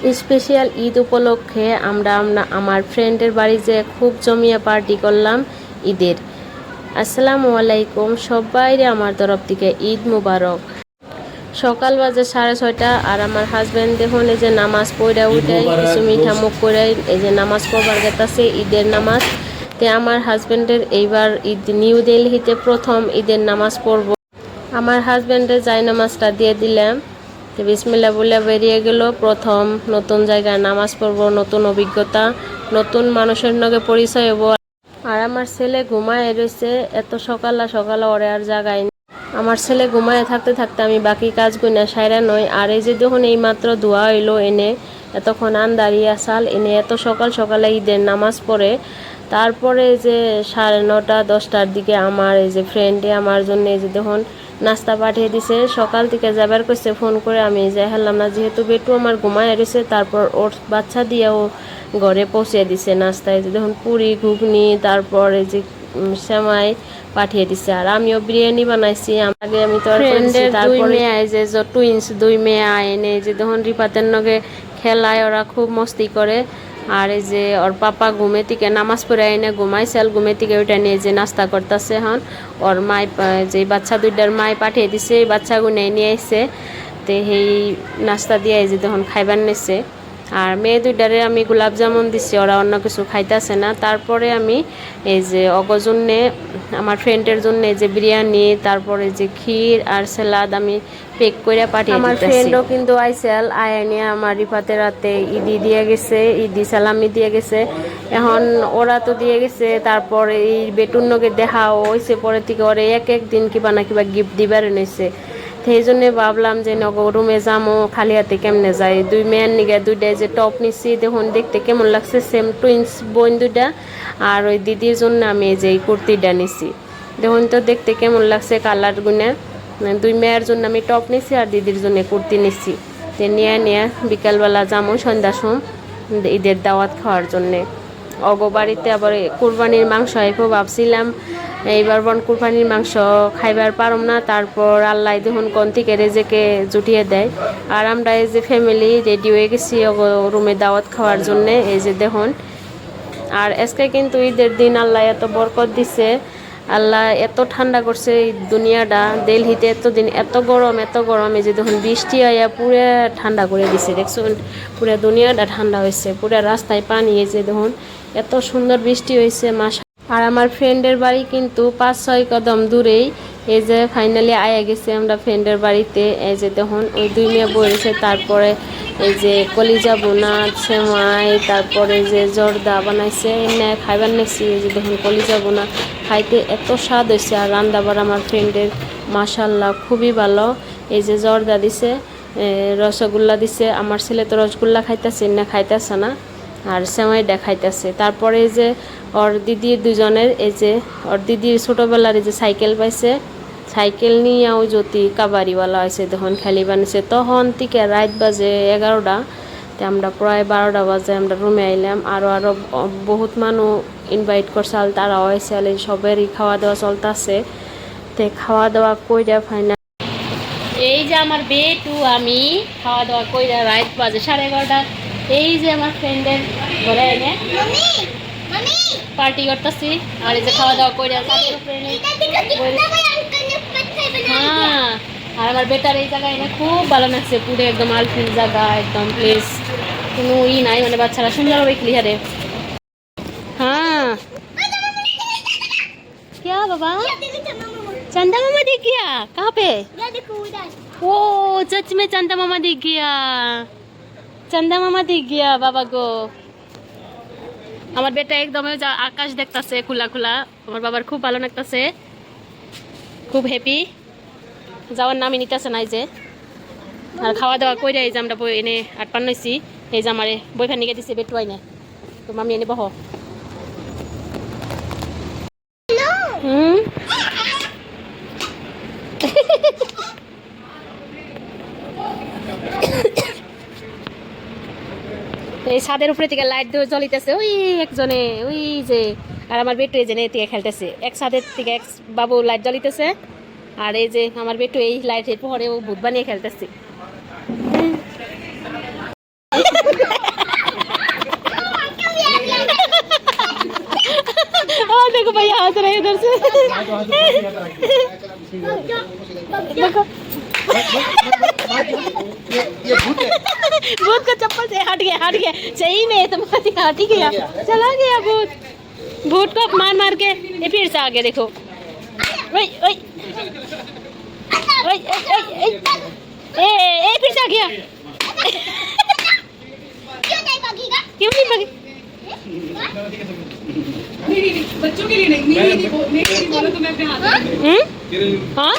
Special Eid উপলক্ষে আমরা আমার ফ্রেন্ডের বাড়ি যে খুব জমিয়ে পার্টি করলাম ঈদের। আসসালামু আলাইকুম, সবাইরে আমার তরফ থেকে ঈদ মুবারক। সকাল বাজে 6:30 আর আমার হাজব্যান্ড দেখুন এই যে নামাজ পড়ে উঠে কিছু মিঠা মুখ করে এই যে নামাজ পড়বার গেতাছে, ঈদের নামাজ। তে আমার হাজব্যান্ডের এইবার ঈদ নিউ দিল্লিতে প্রথম ঈদের নামাজ পড়ব। আমার হাজব্যান্ডের যাই নামাজটা দিয়ে দিলাম, বিসমিল্লাহ বলে বেরিয়ে গেল। প্রথম নতুন জায়গায় নামাজ পড়বো, নতুন অভিজ্ঞতা, নতুন মানুষের নগে পরিচয় হবো। আর আমার ছেলে ঘুমায় রয়েছে, এত সকাল ওরে আর জাগায়। আমার ছেলে ঘুমায় থাকতে থাকতে আমি বাকি কাজগুলো সাইরা নই। আর এই যে দেখুন এই মাত্র ধোয়া হইলো, এনে এতক্ষণ আন্দারি আসাল এনে এত সকালে ঈদের নামাজ পড়ে। তারপরে যে 9:30 10টার দিকে আমার এই যে ফ্রেন্ডে আমার জন্য এই যে দেখুন নাস্তা পাঠিয়ে দিছে। সকাল থেকে যাবার করছে ফোন করে, আমি যাই হারলাম না, যেহেতু বেটু আমার ঘুমায় রয়েছে। তারপর ওর বাচ্চা দিয়েও ঘরে পৌঁছে দিছে নাস্তায়, যে দেখুন পুরি ঘুগনি, তারপর এই যে সেমাই পাঠিয়ে দিছে। আর আমিও বিরিয়ানি বানাইছি আগে, আমি তো তারপরে যে টুইন্স 2 মেয়ে এনে যে দেখুন রিপাতের নগে খেলায়, ওরা খুব মস্তি করে। আর এই যে ওর পাপা ঘুমে থেকে নামাজ পড়ে এনে ঘুমাইছিল, ঘুমে থেকে ওইটা নিয়ে যে নাস্তা করতেছে। এখন ওর মাই যে বাচ্চা দুইটার মাই পাঠিয়ে দিছে, এই বাচ্চাগুলো নিয়ে এসে তো সেই নাস্তা দিয়ে এই যে তখন খাইবার নিছে। আর মেয়ে দুইটারে আমি গোলাপ জামুন দিছি, ওরা অন্য কিছু খাইতেছে না। তারপরে আমি এই যে অগজন্যে আমার ফ্রেন্ডের জন্য এই যে বিরিয়ানি, তারপরে যে ক্ষীর আর সালাদ আমি পেক করে পাঠিয়ে দিতেছি। আমার ফ্রেন্ডও কিন্তু আইসেল আয়ানি আমার রিফাতে রাতে ঈদি দিয়ে গেছে, ঈদি সালামি দিয়ে গেছে। এখন ওরা তো দিয়ে গেছে, তারপর এই বেটুর নগে দেখা হয়েছে, পরে থেকে ওরা এক দিন কিবা না কিবা গিফট দিবার এনেছে। সেই জন্য ভাবলাম যে রুমে যামো, খালি হাতে কেমনে যাই। 2 মেয়ের নিগে 2টা যে টপ নিচ্ছি, দেখুন দেখতে কেমন লাগছে, সেম টুইন্স বোন 2টা। আর ওই দিদির জন্য আমি এই যে এই কুর্তিটা নিছি, দেখুন তো দেখতে কেমন লাগছে কালার গুনে। 2 মেয়ের জন্য আমি টপ নিছি আর দিদির জন্য কুর্তি নিছি। তো নিয়ে বিকালবেলা যামো সন্ধ্যা সময় ঈদের দাওয়াত খাওয়ার জন্যে। অগো বাড়িতে আবার কুরবানির মাংস আইবো, ভাবছিলাম এইবার কুরবানির মাংস খাইবার পারম না। তারপর আল্লাহ দেখুন কোন থেকে রেজেকে জুটিয়ে দেয়। আর আমরা এই যে ফ্যামিলি রেডি হয়ে গেছি রুমে দাওয়াত খাওয়ার জন্যে, এই যে দেখুন। আর আজকে কিন্তু ঈদের দিন আল্লাহ এত বরকত দিছে, আল্লাহ এত ঠান্ডা করছে এই দুনিয়াটা। দিল্লিতে এতদিন এত গরম, এই যে দেখুন বৃষ্টি আয়া পুরো ঠান্ডা করে দিছে, দেখছেন পুরো দুনিয়াটা ঠান্ডা হয়েছে, পুরো রাস্তায় পানি। এই যে দেখুন এত সুন্দর বৃষ্টি হয়েছে মাসা। আর আমার ফ্রেন্ডের বাড়ি কিন্তু 5-6 কদম দূরেই। এই যে ফাইনালি আয়া গেছে আমরা ফ্রেন্ডের বাড়িতে। এই যে দেখুন ওই 2 মেয়ে বসেছে, তারপরে এই যে কলিজা বোনা, সেমাই, তারপরে যে জর্দা বানাইছে এনে খাইবার নেছি। এই যে দেখুন কলিজা বোনা খাইতে এত স্বাদ হয়েছে। আর রান্দাবার আমার ফ্রেন্ডের মাশাল্লাহ খুবই ভালো। এই যে জর্দা দিছে, রসগোল্লা দিছে। আমার ছেলে তো রসগোল্লা খাইতেছে না, খাইতেছে না, আর সেমাইটা খাইতেছে। তারপরে এই যে ওর দিদির দুজনের, এই যে ওর দিদির ছোটোবেলার এই যে সাইকেল পাইছে, সাইকেল নিয়েও যদি কাবারিওয়ালা হয়েছে তখন খেলি বানিয়েছে। তখন থেকে রাত বাজে 11টা, তো আমরা প্রায় 12টা বাজে আমরা রুমে আইলাম। আরও বহুত মানুষ ইনভাইট করছাল, তারাও আইসাল, সবেরই খাওয়া দাওয়া চলতেছে। তো খাওয়া দাওয়া কইরা ফাইনাল এই যে আমার বেটু আমি খাওয়া দাওয়া কইরা রাত বাজে 11:30। এই যে আমার ফ্রেন্ডের ঘরে এনে পার্টি করতেছি। আর এই যে খাওয়া দাওয়া করে হ্যাঁ। আর আমার বেটার এই জায়গায় এনে খুব ভালো লাগছে, পুরো একদম আলফিল জায়গা, একদম প্লেস কোনো নাই, মানে বাচ্চারা সুন্দরভাবে ক্লিয়ারে। হ্যাঁ क्या बाबा चंदा मामा दिख गया? कहाँ पे? ओ सच में चंदा मामा दिख गया, चंदा मामा दिख गया बाबा को। আমার বেটা একদম আকাশ দেখতেছে খোলা। আমার বাবার খুব ভালো লাগতেছে, খুব হ্যাপি, যাওয়ার নামই নিতেছে না। এই যে আর খাওয়া দাওয়া কইরা এই যে আমরা বই এনে 8 নইছি। এই যে আমারে বইখান নিয়ে দিছে বেটু আইনে, তো মামি এনে বহ। এই ছাদের উপরে থেকে লাইট দিয়ে জ্বলিতেছে ওই একজনে, ওই যে। আর আমার বেটু এই যে থেকে খেলতেছে, এক ছাদের থেকে এক বাবু লাইট জ্বলিতেছে। আর এই যে আমার বেটু এই লাইটের পরে ও ভূত বানিয়ে খেলতেছে। हाँ देखो भैया हंस रहे हैं उधर से। देखो भूत का चप्पल से हट गया सही में तुम्हारी हट ही गया, चला गया भूत को मार मार के ये फिर से आ गया। देखो ओए ओए ओए ओए ए फिर से आ गया। क्यों नहीं भागी? नहीं, बच्चों के लिए नहीं बोलो तो मैं अपने हाथ में। हाँ